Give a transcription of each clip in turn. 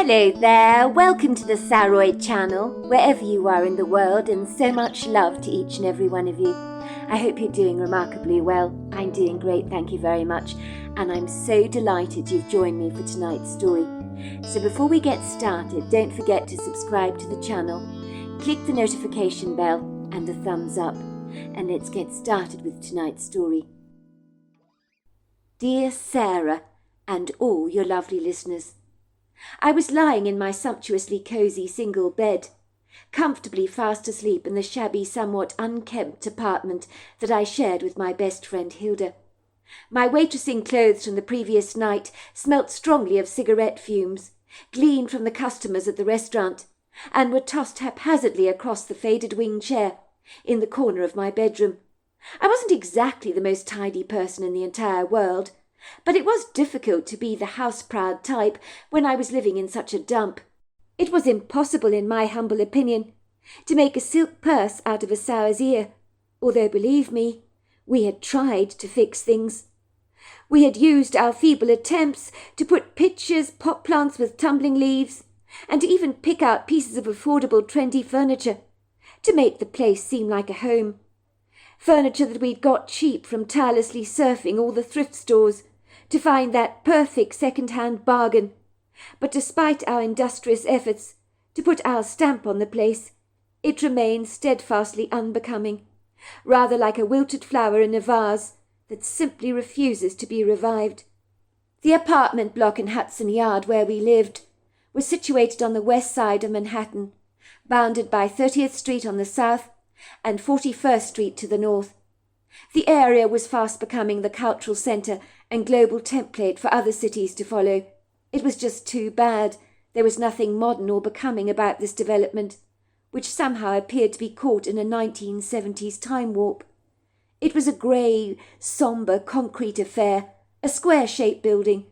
Hello there, welcome to the Saroy channel, wherever you are in the world, and so much love to each and every one of you. I hope you're doing remarkably well. I'm doing great, thank you very much, and I'm so delighted you've joined me for tonight's story. So before we get started, don't forget to subscribe to the channel, click the notification bell and the thumbs up, and let's get started with tonight's story. Dear Sarah, and all your lovely listeners, I was lying in my sumptuously cosy single bed, comfortably fast asleep in the shabby, somewhat unkempt apartment that I shared with my best friend Hilda. My waitressing clothes from the previous night smelt strongly of cigarette fumes, gleaned from the customers at the restaurant, and were tossed haphazardly across the faded wing chair in the corner of my bedroom. I wasn't exactly the most tidy person in the entire world, but it was difficult to be the house-proud type when I was living in such a dump. It was impossible, in my humble opinion, to make a silk purse out of a sow's ear, although, believe me, we had tried to fix things. We had used our feeble attempts to put pictures, pot plants with tumbling leaves, and to even pick out pieces of affordable, trendy furniture to make the place seem like a home. Furniture that we'd got cheap from tirelessly surfing all the thrift stores to find that perfect second-hand bargain. But despite our industrious efforts to put our stamp on the place, it remained steadfastly unbecoming, rather like a wilted flower in a vase that simply refuses to be revived. The apartment block in Hudson Yard where we lived was situated on the west side of Manhattan, bounded by 30th Street on the south and 41st Street to the north. The area was fast becoming the cultural centre and global template for other cities to follow. It was just too bad there was nothing modern or becoming about this development, which somehow appeared to be caught in a 1970s time warp. It was a grey, sombre concrete affair, a square-shaped building,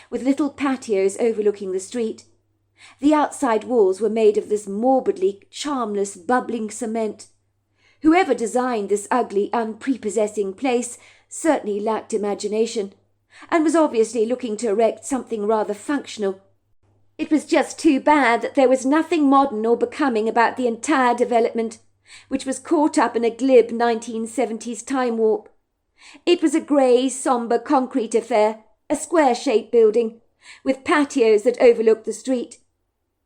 with little patios overlooking the street. The outside walls were made of this morbidly charmless, bubbling cement. Whoever designed this ugly, unprepossessing place certainly lacked imagination, and was obviously looking to erect something rather functional. It was just too bad that there was nothing modern or becoming about the entire development, which was caught up in a glib 1970s time warp. It was a grey, sombre concrete affair, a square-shaped building, with patios that overlooked the street.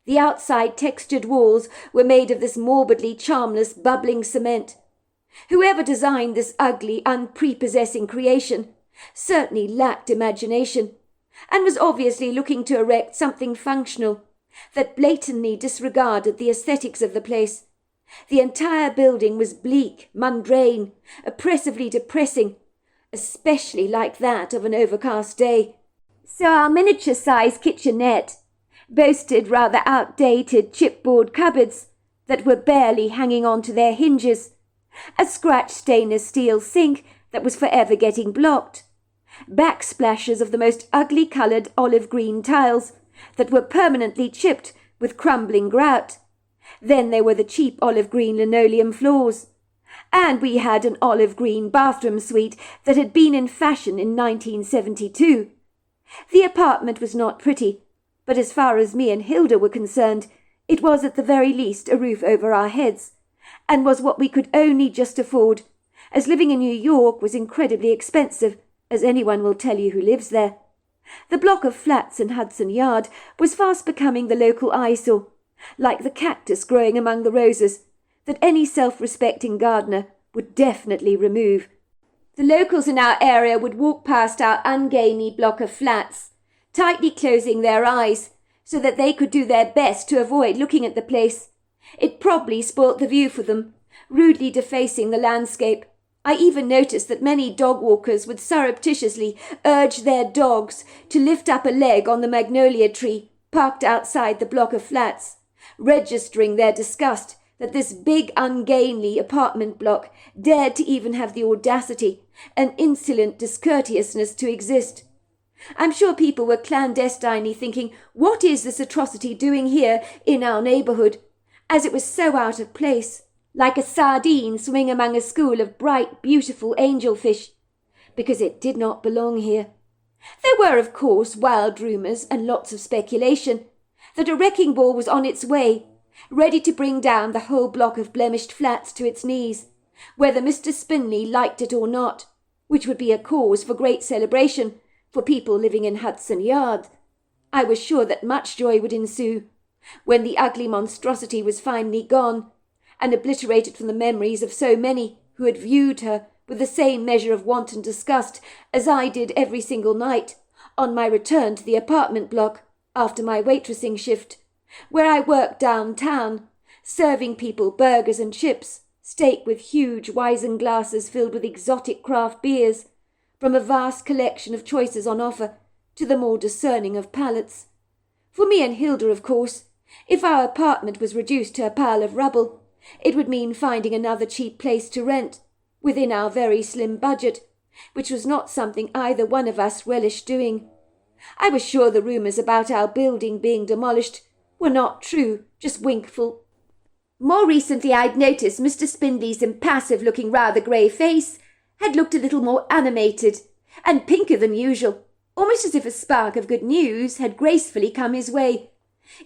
The outside textured walls were made of this morbidly charmless, bubbling cement. Whoever designed this ugly, unprepossessing creation certainly lacked imagination, and was obviously looking to erect something functional that blatantly disregarded the aesthetics of the place. The entire building was bleak, mundane, oppressively depressing, especially like that of an overcast day. So our miniature-sized kitchenette boasted rather outdated chipboard cupboards that were barely hanging on to their hinges, a scratched stainless steel sink that was forever getting blocked, backsplashes of the most ugly coloured olive green tiles that were permanently chipped with crumbling grout. Then there were the cheap olive green linoleum floors, and we had an olive green bathroom suite that had been in fashion in 1972. The apartment was not pretty, but as far as me and Hilda were concerned, it was at the very least a roof over our heads, and was what we could only just afford, as living in New York was incredibly expensive, as anyone will tell you who lives there. The block of flats in Hudson Yard was fast becoming the local eyesore, like the cactus growing among the roses, that any self-respecting gardener would definitely remove. The locals in our area would walk past our ungainly block of flats, tightly closing their eyes so that they could do their best to avoid looking at the place. It probably spoilt the view for them, rudely defacing the landscape. I even noticed that many dog walkers would surreptitiously urge their dogs to lift up a leg on the magnolia tree parked outside the block of flats, registering their disgust that this big, ungainly apartment block dared to even have the audacity and insolent discourteousness to exist. I'm sure people were clandestinely thinking, what is this atrocity doing here in our neighbourhood, as it was so out of place, like a sardine swimming among a school of bright, beautiful angelfish, because it did not belong here. There were, of course, wild rumours and lots of speculation, that a wrecking ball was on its way, ready to bring down the whole block of blemished flats to its knees, whether Mr. Spinley liked it or not, which would be a cause for great celebration for people living in Hudson Yard. I was sure that much joy would ensue when the ugly monstrosity was finally gone, and obliterated from the memories of so many who had viewed her with the same measure of wanton disgust as I did every single night on my return to the apartment block after my waitressing shift, where I worked downtown, serving people burgers and chips, steak with huge Weizen glasses filled with exotic craft beers, from a vast collection of choices on offer to the more discerning of palates. For me and Hilda, of course, if our apartment was reduced to a pile of rubble, it would mean finding another cheap place to rent, within our very slim budget, which was not something either one of us relished doing. I was sure the rumours about our building being demolished were not true, just winkful. More recently I'd noticed Mr. Spindley's impassive-looking rather grey face had looked a little more animated and pinker than usual, almost as if a spark of good news had gracefully come his way.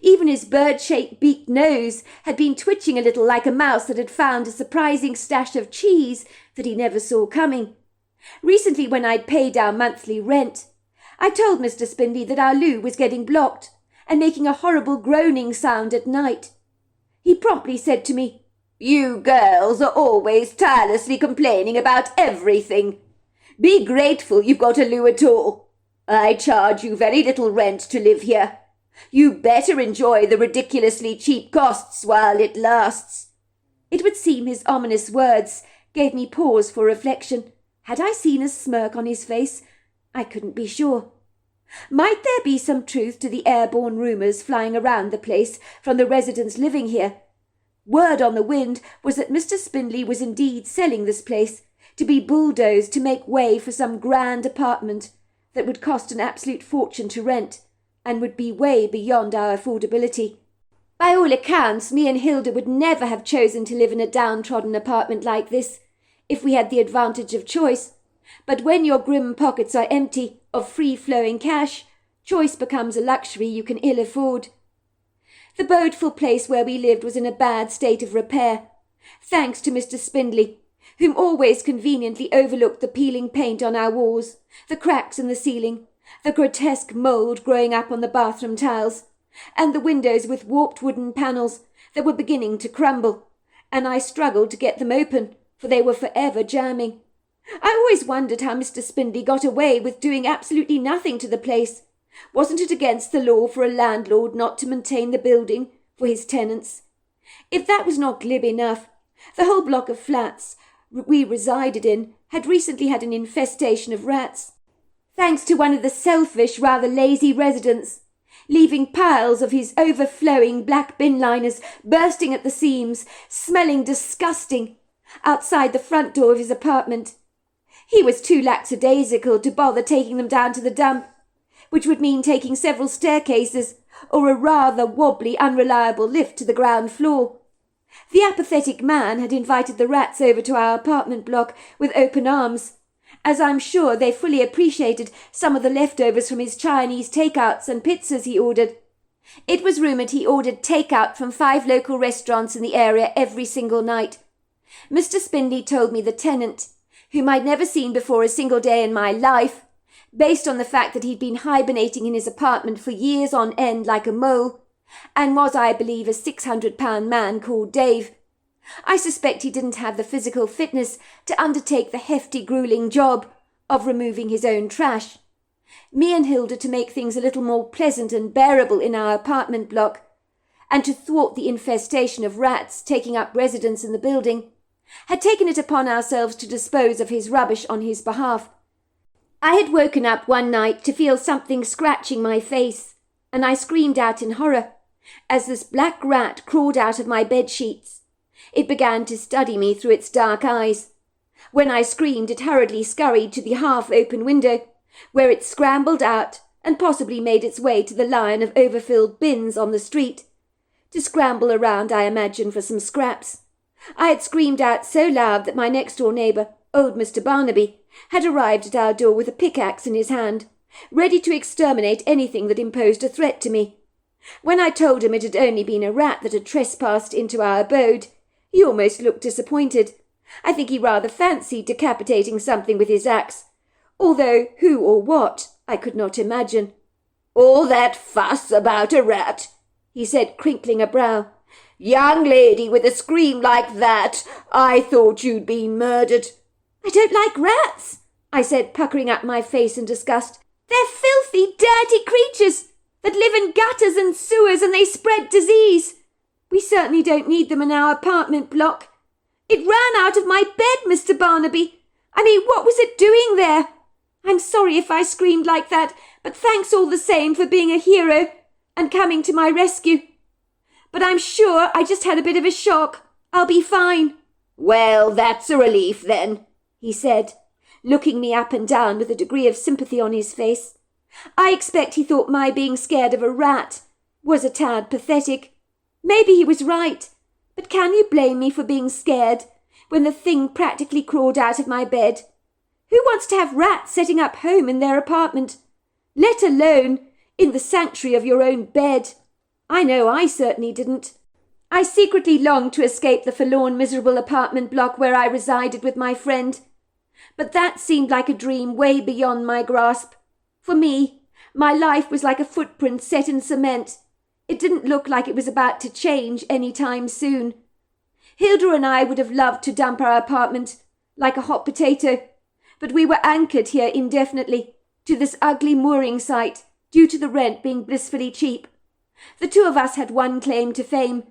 Even his bird-shaped beaked nose had been twitching a little like a mouse that had found a surprising stash of cheese that he never saw coming. Recently, when I'd paid our monthly rent, I told Mr. Spindley that our loo was getting blocked and making a horrible groaning sound at night. He promptly said to me, "You girls are always tirelessly complaining about everything. Be grateful you've got a loo at all. I charge you very little rent to live here. You better enjoy the ridiculously cheap costs while it lasts." It would seem his ominous words gave me pause for reflection. Had I seen a smirk on his face? I couldn't be sure. Might there be some truth to the airborne rumours flying around the place from the residents living here? Word on the wind was that Mr. Spindley was indeed selling this place, to be bulldozed to make way for some grand apartment that would cost an absolute fortune to rent, and would be way beyond our affordability. By all accounts, me and Hilda would never have chosen to live in a downtrodden apartment like this, if we had the advantage of choice. But when your grim pockets are empty of free-flowing cash, choice becomes a luxury you can ill afford. The bodeful place where we lived was in a bad state of repair, thanks to Mr. Spindley, whom always conveniently overlooked the peeling paint on our walls, the cracks in the ceiling, the grotesque mould growing up on the bathroom tiles, and the windows with warped wooden panels that were beginning to crumble, and I struggled to get them open, for they were forever jamming. I always wondered how Mr. Spindley got away with doing absolutely nothing to the place. Wasn't it against the law for a landlord not to maintain the building for his tenants? If that was not glib enough, the whole block of flats we resided in had recently had an infestation of rats, thanks to one of the selfish, rather lazy residents, leaving piles of his overflowing black bin liners bursting at the seams, smelling disgusting, outside the front door of his apartment. He was too lackadaisical to bother taking them down to the dump, which would mean taking several staircases or a rather wobbly, unreliable lift to the ground floor. The apathetic man had invited the rats over to our apartment block with open arms, as I'm sure they fully appreciated some of the leftovers from his Chinese takeouts and pizzas he ordered. It was rumoured he ordered takeout from 5 local restaurants in the area every single night. Mr. Spindley told me the tenant, whom I'd never seen before a single day in my life, based on the fact that he'd been hibernating in his apartment for years on end like a mole, and was, I believe, a £600 man called Dave. I suspect he didn't have the physical fitness to undertake the hefty, gruelling job of removing his own trash. Me and Hilda, to make things a little more pleasant and bearable in our apartment block, and to thwart the infestation of rats taking up residence in the building, had taken it upon ourselves to dispose of his rubbish on his behalf. I had woken up one night to feel something scratching my face, and I screamed out in horror as this black rat crawled out of my bed sheets. It began to study me through its dark eyes. When I screamed, it hurriedly scurried to the half-open window, where it scrambled out and possibly made its way to the line of overfilled bins on the street, to scramble around, I imagine, for some scraps. I had screamed out so loud that my next-door neighbour, old Mr. Barnaby, had arrived at our door with a pickaxe in his hand, ready to exterminate anything that imposed a threat to me. When I told him it had only been a rat that had trespassed into our abode, he almost looked disappointed. I think he rather fancied decapitating something with his axe, although who or what I could not imagine. "All that fuss about a rat," he said, crinkling a brow. "Young lady, with a scream like that, I thought you'd been murdered." "I don't like rats," I said, puckering up my face in disgust. "They're filthy, dirty creatures that live in gutters and sewers, and they spread disease. We certainly don't need them in our apartment block. It ran out of my bed, Mr. Barnaby. I mean, what was it doing there? I'm sorry if I screamed like that, but thanks all the same for being a hero and coming to my rescue. But I'm sure I just had a bit of a shock. I'll be fine." "Well, that's a relief then," he said, looking me up and down with a degree of sympathy on his face. I expect he thought my being scared of a rat was a tad pathetic. Maybe he was right, but can you blame me for being scared when the thing practically crawled out of my bed? Who wants to have rats setting up home in their apartment, let alone in the sanctuary of your own bed? I know I certainly didn't. I secretly longed to escape the forlorn, miserable apartment block where I resided with my friend, but that seemed like a dream way beyond my grasp. For me, my life was like a footprint set in cement. It didn't look like it was about to change any time soon. Hilda and I would have loved to dump our apartment like a hot potato, but we were anchored here indefinitely to this ugly mooring site due to the rent being blissfully cheap. The two of us had one claim to fame.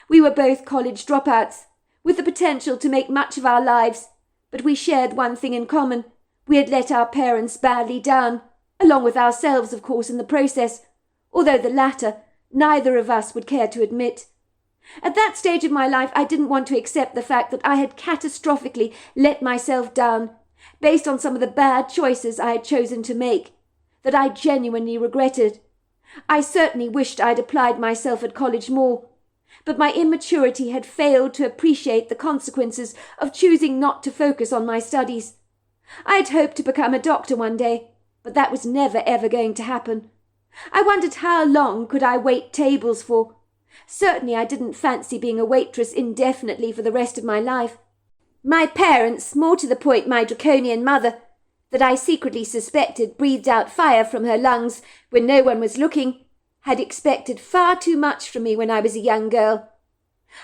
We were both college dropouts, with the potential to make much of our lives, but we shared one thing in common. We had let our parents badly down, along with ourselves, of course, in the process, although the latter neither of us would care to admit. At that stage of my life, I didn't want to accept the fact that I had catastrophically let myself down, based on some of the bad choices I had chosen to make, that I genuinely regretted. I certainly wished I'd applied myself at college more, but my immaturity had failed to appreciate the consequences of choosing not to focus on my studies. I had hoped to become a doctor one day, but that was never ever going to happen. I wondered how long could I wait tables for. Certainly I didn't fancy being a waitress indefinitely for the rest of my life. My parents, more to the point my draconian mother, that I secretly suspected breathed out fire from her lungs when no one was looking, had expected far too much from me when I was a young girl.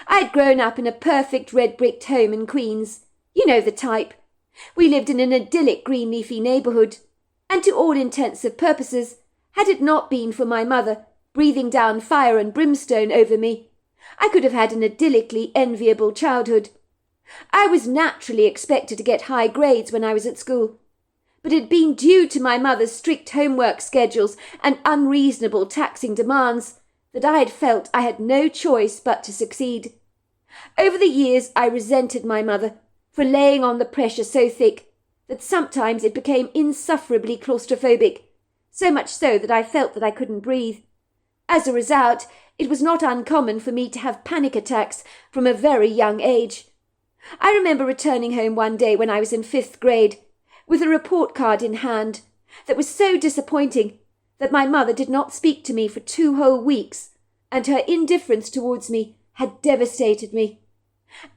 I had grown up in a perfect red-bricked home in Queens. You know the type. We lived in an idyllic green leafy neighbourhood, and to all intents and purposes, had it not been for my mother breathing down fire and brimstone over me, I could have had an idyllically enviable childhood. I was naturally expected to get high grades when I was at school, but it had been due to my mother's strict homework schedules and unreasonable taxing demands that I had felt I had no choice but to succeed. Over the years I resented my mother for laying on the pressure so thick that sometimes it became insufferably claustrophobic, so much so that I felt that I couldn't breathe. As a result, it was not uncommon for me to have panic attacks from a very young age. I remember returning home one day when I was in 5th grade, with a report card in hand that was so disappointing that my mother did not speak to me for 2 whole weeks, and her indifference towards me had devastated me.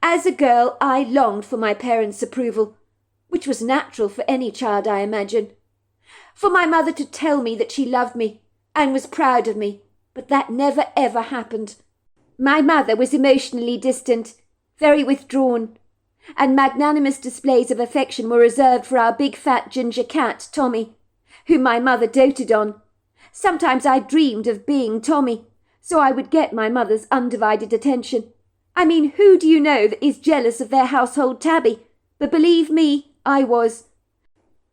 As a girl, I longed for my parents' approval, which was natural for any child, I imagine. For my mother to tell me that she loved me and was proud of me, but that never ever happened. My mother was emotionally distant, very withdrawn, and magnanimous displays of affection were reserved for our big fat ginger cat, Tommy, whom my mother doted on. Sometimes I dreamed of being Tommy, so I would get my mother's undivided attention. I mean, who do you know that is jealous of their household tabby? But believe me, I was.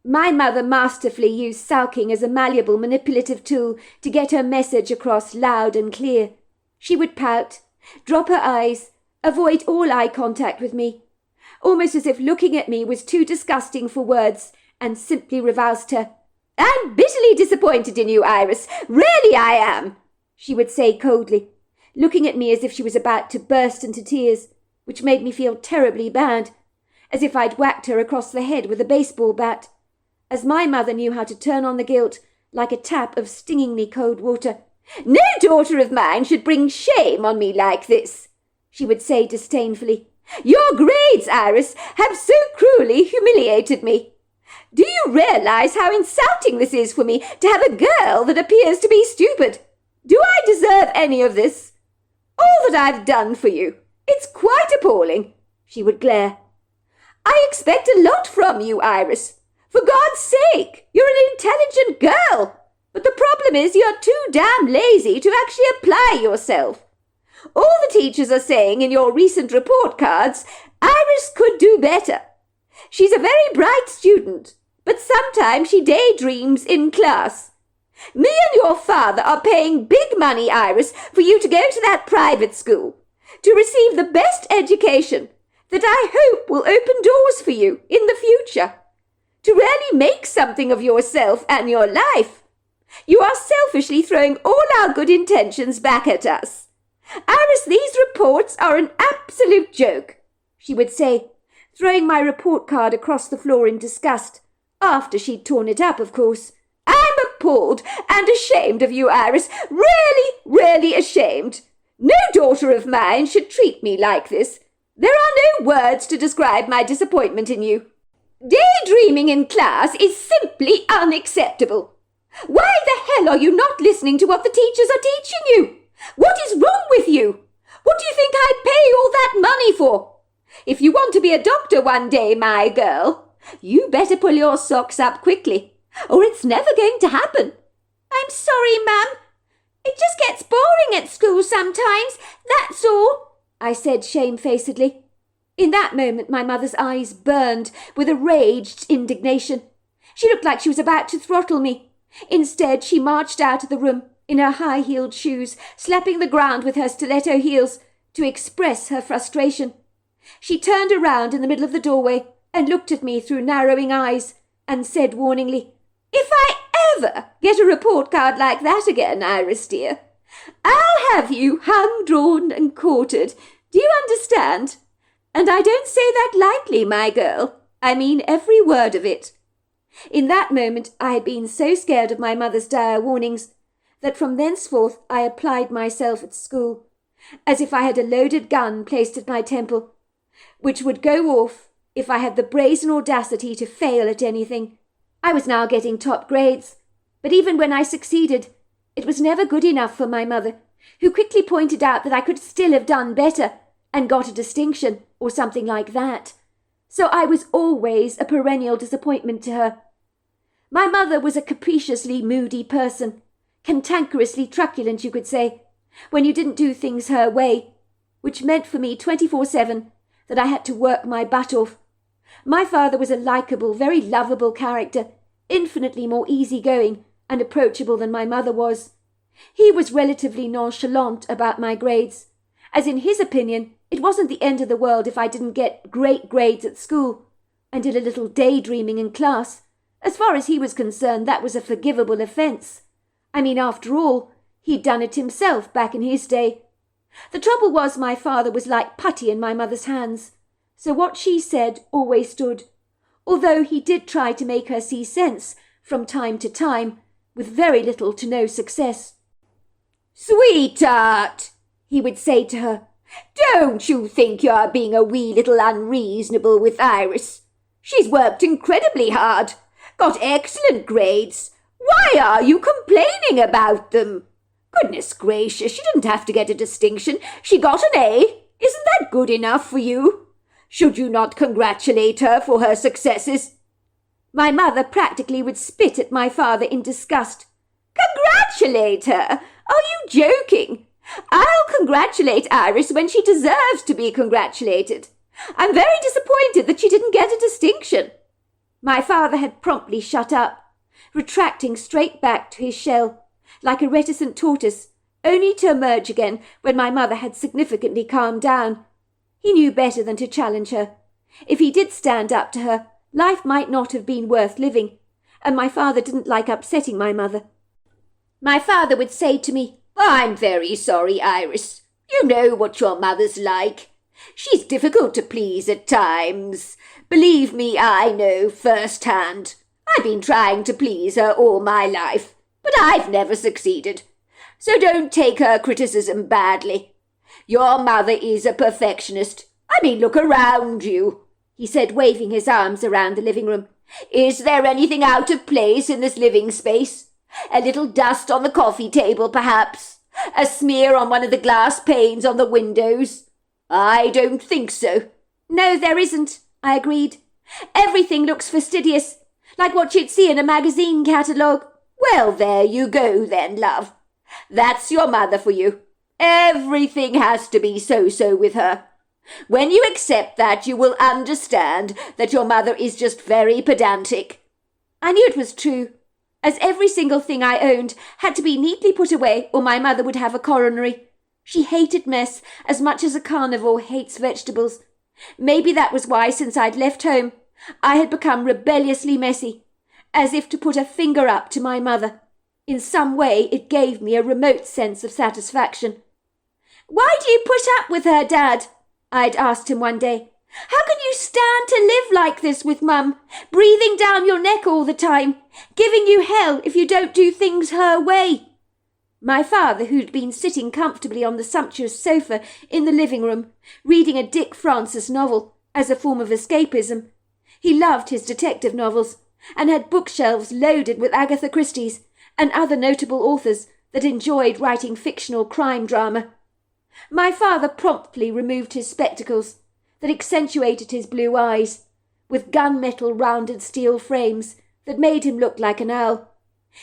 My mother masterfully used sulking as a malleable, manipulative tool to get her message across loud and clear. She would pout, drop her eyes, avoid all eye contact with me, almost as if looking at me was too disgusting for words, and simply revulsed her. "I'm bitterly disappointed in you, Iris. Really I am," she would say coldly, looking at me as if she was about to burst into tears, which made me feel terribly bad, as if I'd whacked her across the head with a baseball bat, as my mother knew how to turn on the guilt like a tap of stingingly cold water, No daughter of mine should bring shame on me like this, she would say disdainfully. Your grades, Iris, have so cruelly humiliated me. Do you realize how insulting this is for me to have a girl that appears to be stupid? Do I deserve any of this? All that I've done for you. It's quite appalling, she would glare. I expect a lot from you, Iris. For God's sake, you're an intelligent girl. But the problem is you're too damn lazy to actually apply yourself. All the teachers are saying in your recent report cards, Iris could do better. She's a very bright student, but sometimes she daydreams in class. Me and your father are paying big money, Iris, for you to go to that private school, to receive the best education that I hope will open doors for you in the future, to really make something of yourself and your life. You are selfishly throwing all our good intentions back at us. Iris, these reports are an absolute joke, she would say, throwing my report card across the floor in disgust, after she'd torn it up, of course. I'm appalled and ashamed of you, Iris, really, really ashamed. No daughter of mine should treat me like this. There are no words to describe my disappointment in you. Daydreaming in class is simply unacceptable. Why the hell are you not listening to what the teachers are teaching you? What is wrong with you? What do you think I pay all that money for? If you want to be a doctor one day, my girl, you better pull your socks up quickly, or it's never going to happen. I'm sorry, Mum. It just gets boring at school sometimes, that's all, I said shamefacedly. In that moment my mother's eyes burned with a raged indignation. She looked like she was about to throttle me. Instead, she marched out of the room in her high-heeled shoes, slapping the ground with her stiletto heels to express her frustration. She turned around in the middle of the doorway and looked at me through narrowing eyes and said warningly, If I ever get a report card like that again, Iris dear, I'll have you hung, drawn and quartered. Do you understand? And I don't say that lightly, my girl. I mean every word of it. In that moment I had been so scared of my mother's dire warnings that from thenceforth I applied myself at school, as if I had a loaded gun placed at my temple, which would go off if I had the brazen audacity to fail at anything. I was now getting top grades, but even when I succeeded, it was never good enough for my mother, who quickly pointed out that I could still have done better and got a distinction or something like that. So I was always a perennial disappointment to her. My mother was a capriciously moody person, cantankerously truculent, you could say, when you didn't do things her way, which meant for me 24/7 that I had to work my butt off. My father was a likeable, very lovable character, infinitely more easygoing and approachable than my mother was. He was relatively nonchalant about my grades, as in his opinion it wasn't the end of the world if I didn't get great grades at school and did a little daydreaming in class. As far as he was concerned, that was a forgivable offence. I mean, after all, he'd done it himself back in his day. The trouble was my father was like putty in my mother's hands, so what she said always stood, although he did try to make her see sense from time to time, with very little to no success. "Sweetheart," he would say to her, "don't you think you're being a wee little unreasonable with Iris? She's worked incredibly hard, got excellent grades. Why are you complaining about them? Goodness gracious, she didn't have to get a distinction. She got an A. Isn't that good enough for you? Should you not congratulate her for her successes?" My mother practically would spit at my father in disgust. "Congratulate her? Are you joking? I'll congratulate Iris when she deserves to be congratulated. I'm very disappointed that she didn't get a distinction." My father had promptly shut up, retracting straight back to his shell, like a reticent tortoise, only to emerge again when my mother had significantly calmed down. He knew better than to challenge her. If he did stand up to her, life might not have been worth living, and my father didn't like upsetting my mother. My father would say to me, "I'm very sorry, Iris. You know what your mother's like. She's difficult to please at times. Believe me, I know firsthand. I've been trying to please her all my life, but I've never succeeded. so don't take her criticism badly. Your mother is a perfectionist. I mean, look around you," he said, waving his arms around the living room. "Is there anything out of place in this living space? A little dust on the coffee table, perhaps? A smear on one of the glass panes on the windows? I don't think so." "No, there isn't," I agreed. "Everything looks fastidious, like what you'd see in a magazine catalogue." "Well, there you go then, love. That's your mother for you. Everything has to be so-so with her. When you accept that, you will understand that your mother is just very pedantic." I knew it was true, as every single thing I owned had to be neatly put away or my mother would have a coronary. She hated mess as much as a carnivore hates vegetables. Maybe that was why, since I'd left home, I had become rebelliously messy, as if to put a finger up to my mother. In some way it gave me a remote sense of satisfaction. "Why do you put up with her, Dad?" I'd asked him one day. "How can you stand to live like this with Mum, breathing down your neck all the time, giving you hell if you don't do things her way?" My father, who'd been sitting comfortably on the sumptuous sofa in the living room, reading a Dick Francis novel as a form of escapism. He loved his detective novels and had bookshelves loaded with Agatha Christie's and other notable authors that enjoyed writing fictional crime drama. My father promptly removed his spectacles that accentuated his blue eyes, with gunmetal rounded steel frames that made him look like an owl.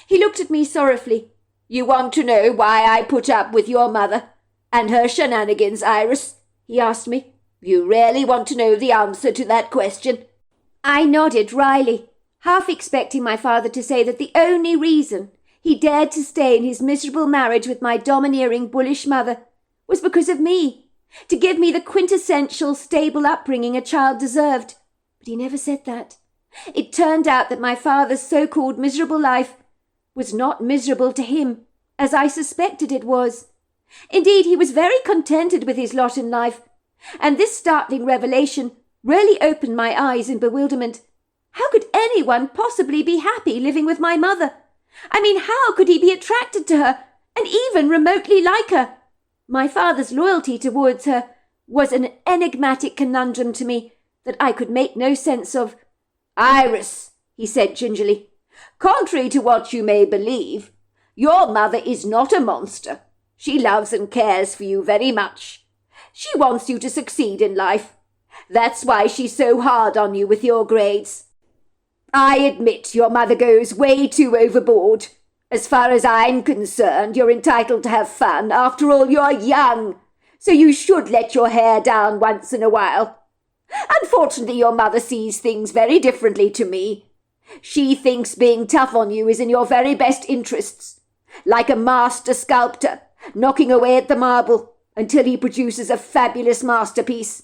He looked at me sorrowfully. "You want to know why I put up with your mother and her shenanigans, Iris?" he asked me. "You really want to know the answer to that question?" I nodded wryly, half expecting my father to say that the only reason he dared to stay in his miserable marriage with my domineering, bullish mother was because of me, to give me the quintessential stable upbringing a child deserved. But he never said that. It turned out that my father's so-called miserable life was not miserable to him, as I suspected it was. Indeed, he was very contented with his lot in life, and this startling revelation really opened my eyes in bewilderment. How could anyone possibly be happy living with my mother? I mean, how could he be attracted to her, and even remotely like her? My father's loyalty towards her was an enigmatic conundrum to me that I could make no sense of. "Iris," he said gingerly, "contrary to what you may believe, your mother is not a monster. She loves and cares for you very much. She wants you to succeed in life. That's why she's so hard on you with your grades. I admit your mother goes way too overboard. As far as I'm concerned, you're entitled to have fun. After all, you're young, so you should let your hair down once in a while. Unfortunately, your mother sees things very differently to me. She thinks being tough on you is in your very best interests, like a master sculptor knocking away at the marble until he produces a fabulous masterpiece,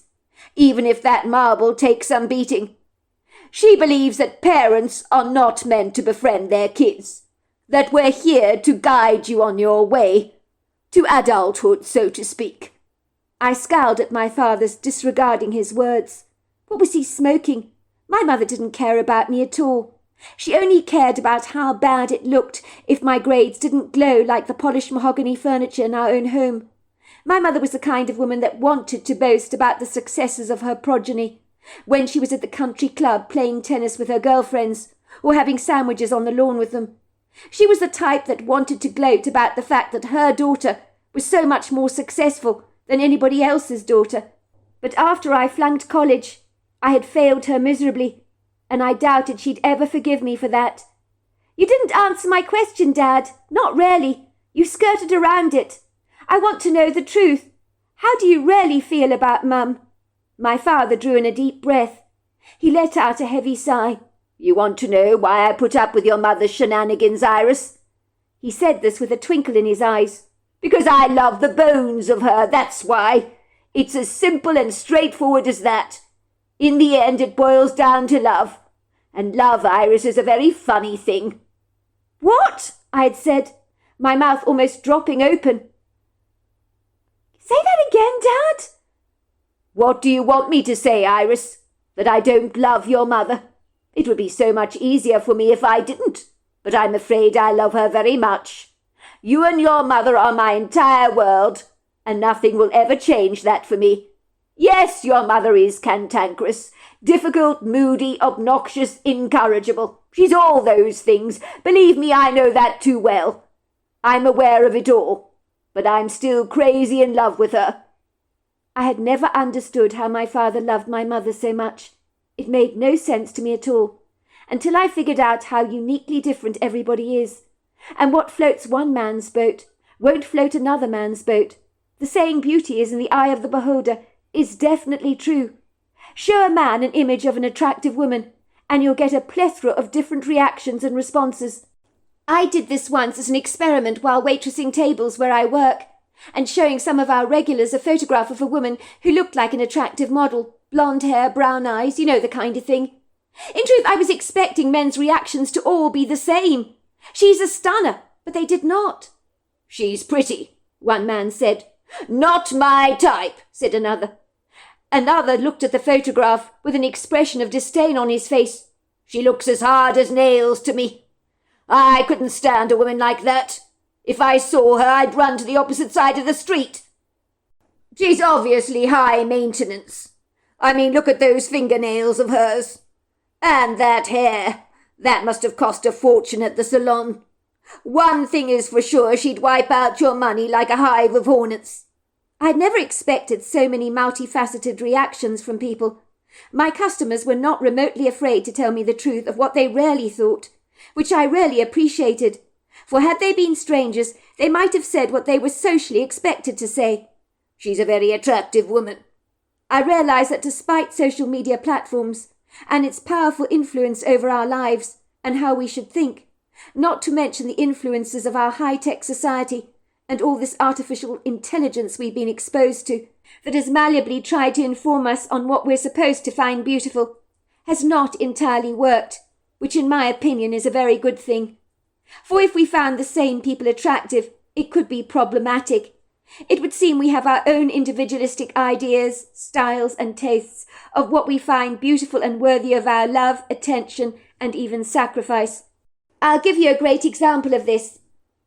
even if that marble takes some beating. She believes that parents are not meant to befriend their kids, that we're here to guide you on your way, to adulthood, so to speak." I scowled at my father's disregarding his words. What was he smoking? My mother didn't care about me at all. She only cared about how bad it looked if my grades didn't glow like the polished mahogany furniture in our own home. My mother was the kind of woman that wanted to boast about the successes of her progeny, when she was at the country club playing tennis with her girlfriends or having sandwiches on the lawn with them. She was the type that wanted to gloat about the fact that her daughter was so much more successful than anybody else's daughter. But after I flunked college, I had failed her miserably, and I doubted she'd ever forgive me for that. "You didn't answer my question, Dad. Not really. You skirted around it. I want to know the truth. How do you really feel about Mum?" My father drew in a deep breath. He let out a heavy sigh. "You want to know why I put up with your mother's shenanigans, Iris?" He said this with a twinkle in his eyes. "Because I love the bones of her, that's why. It's as simple and straightforward as that. In the end, it boils down to love. And love, Iris, is a very funny thing." "What?" I had said, my mouth almost dropping open. "Say that again, Dad." "What do you want me to say, Iris? That I don't love your mother? It would be so much easier for me if I didn't, but I'm afraid I love her very much. You and your mother are my entire world, and nothing will ever change that for me. Yes, your mother is cantankerous, difficult, moody, obnoxious, incorrigible. She's all those things. Believe me, I know that too well. I'm aware of it all, but I'm still crazy in love with her." I had never understood how my father loved my mother so much. It made no sense to me at all, until I figured out how uniquely different everybody is, and what floats one man's boat won't float another man's boat. The saying beauty is in the eye of the beholder is definitely true. Show a man an image of an attractive woman, and you'll get a plethora of different reactions and responses. I did this once as an experiment while waitressing tables where I work, and showing some of our regulars a photograph of a woman who looked like an attractive model, blonde hair, brown eyes, you know the kind of thing. In truth, I was expecting men's reactions to all be the same. "She's a stunner," but they did not. "She's pretty," one man said. "Not my type," said another. Another looked at the photograph with an expression of disdain on his face. "She looks as hard as nails to me. I couldn't stand a woman like that. If I saw her, I'd run to the opposite side of the street. She's obviously high maintenance. I mean, look at those fingernails of hers. And that hair. That must have cost a fortune at the salon. One thing is for sure, she'd wipe out your money like a hive of hornets." I'd never expected so many multifaceted reactions from people. My customers were not remotely afraid to tell me the truth of what they really thought, which I really appreciated, for had they been strangers, they might have said what they were socially expected to say. "She's a very attractive woman." I realized that despite social media platforms and its powerful influence over our lives and how we should think, not to mention the influences of our high-tech society and all this artificial intelligence we've been exposed to, that has malleably tried to inform us on what we're supposed to find beautiful, has not entirely worked, which in my opinion is a very good thing. For if we found the same people attractive, it could be problematic. It would seem we have our own individualistic ideas, styles and tastes of what we find beautiful and worthy of our love, attention and even sacrifice. I'll give you a great example of this.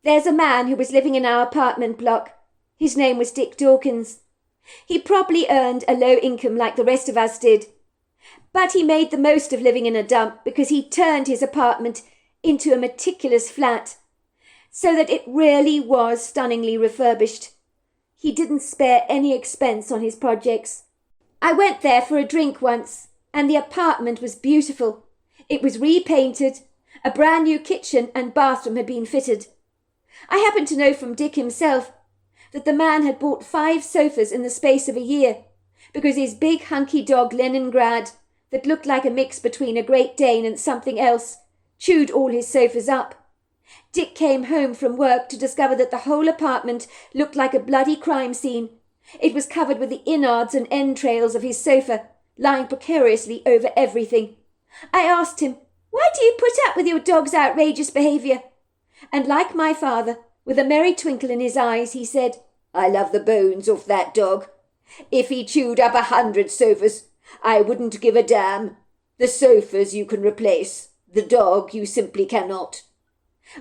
There's a man who was living in our apartment block. His name was Dick Dawkins. He probably earned a low income like the rest of us did. But he made the most of living in a dump because he turned his apartment into a meticulous flat, so that it really was stunningly refurbished. He didn't spare any expense on his projects. I went there for a drink once, and the apartment was beautiful. It was repainted, a brand new kitchen and bathroom had been fitted. I happened to know from Dick himself that the man had bought 5 sofas in the space of a year, because his big hunky dog Leningrad, that looked like a mix between a Great Dane and something else, chewed all his sofas up. Dick came home from work to discover that the whole apartment looked like a bloody crime scene. It was covered with the innards and entrails of his sofa, lying precariously over everything. I asked him, "Why do you put up with your dog's outrageous behaviour?" And like my father, with a merry twinkle in his eyes, he said, "I love the bones off that dog. If he chewed up 100 sofas, I wouldn't give a damn. The sofas you can replace. The dog you simply cannot."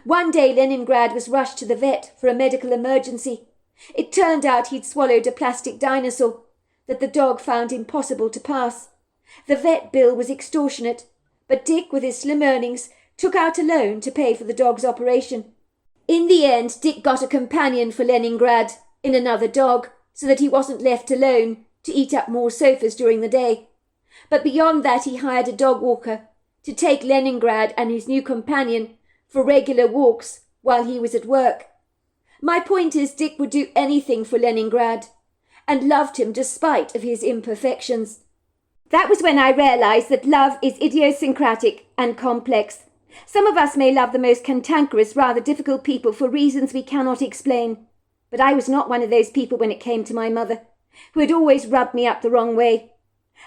One day Leningrad was rushed to the vet for a medical emergency. It turned out he'd swallowed a plastic dinosaur that the dog found impossible to pass. The vet bill was extortionate, but Dick, with his slim earnings, took out a loan to pay for the dog's operation. In the end, Dick got a companion for Leningrad in another dog, so that he wasn't left alone to eat up more sofas during the day. But beyond that, he hired a dog walker to take Leningrad and his new companion for regular walks while he was at work. My point is, Dick would do anything for Leningrad and loved him despite of his imperfections. That was when I realized that love is idiosyncratic and complex. Some of us may love the most cantankerous, rather difficult people for reasons we cannot explain. But I was not one of those people when it came to my mother, who had always rubbed me up the wrong way.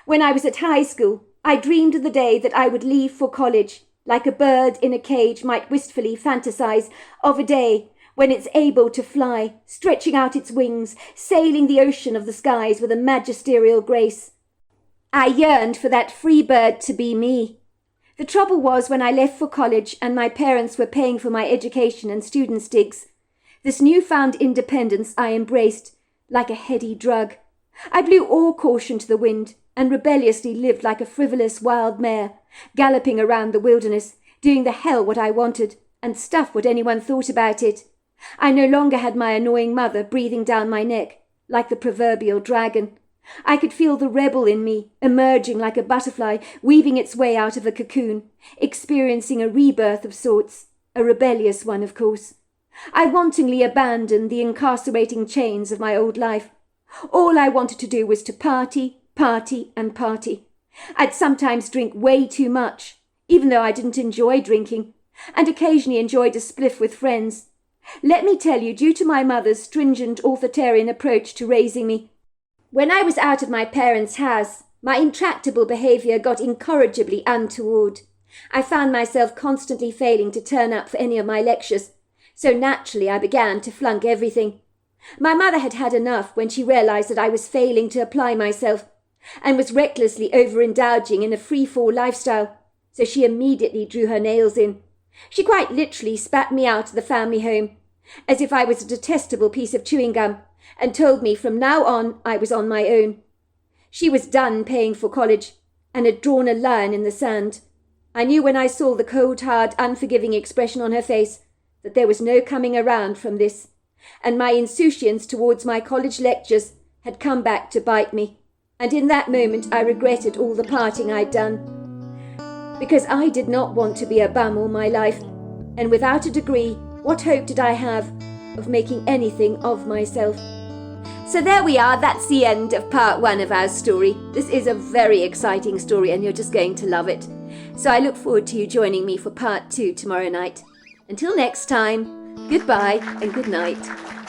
When I was at high school, I dreamed of the day that I would leave for college, like a bird in a cage might wistfully fantasize of a day when it's able to fly, stretching out its wings, sailing the ocean of the skies with a magisterial grace. I yearned for that free bird to be me. The trouble was, when I left for college and my parents were paying for my education and student's digs, This newfound independence I embraced like a heady drug. I blew all caution to the wind and rebelliously lived like a frivolous wild mare, galloping around the wilderness, doing the hell what I wanted and stuff what anyone thought about it. I no longer had my annoying mother breathing down my neck like the proverbial dragon. I could feel the rebel in me emerging like a butterfly, weaving its way out of a cocoon, experiencing a rebirth of sorts, a rebellious one, of course. I wantonly abandoned the incarcerating chains of my old life. All I wanted to do was to party, party, and party. I'd sometimes drink way too much, even though I didn't enjoy drinking, and occasionally enjoyed a spliff with friends. Let me tell you, due to my mother's stringent authoritarian approach to raising me, when I was out of my parents' house, my intractable behaviour got incorrigibly untoward. I found myself constantly failing to turn up for any of my lectures, so naturally I began to flunk everything. My mother had had enough when she realised that I was failing to apply myself, and was recklessly overindulging in a free-fall lifestyle, so she immediately drew her nails in. She quite literally spat me out of the family home, as if I was a detestable piece of chewing gum, and told me from now on I was on my own. She was done paying for college, and had drawn a line in the sand. I knew when I saw the cold, hard, unforgiving expression on her face that there was no coming around from this, and my insouciance towards my college lectures had come back to bite me, and in that moment I regretted all the parting I'd done. Because I did not want to be a bum all my life, and without a degree, what hope did I have of making anything of myself? So there we are, that's the end of part 1 of our story. This is a very exciting story and you're just going to love it. So I look forward to you joining me for part 2 tomorrow night. Until next time, goodbye and good night.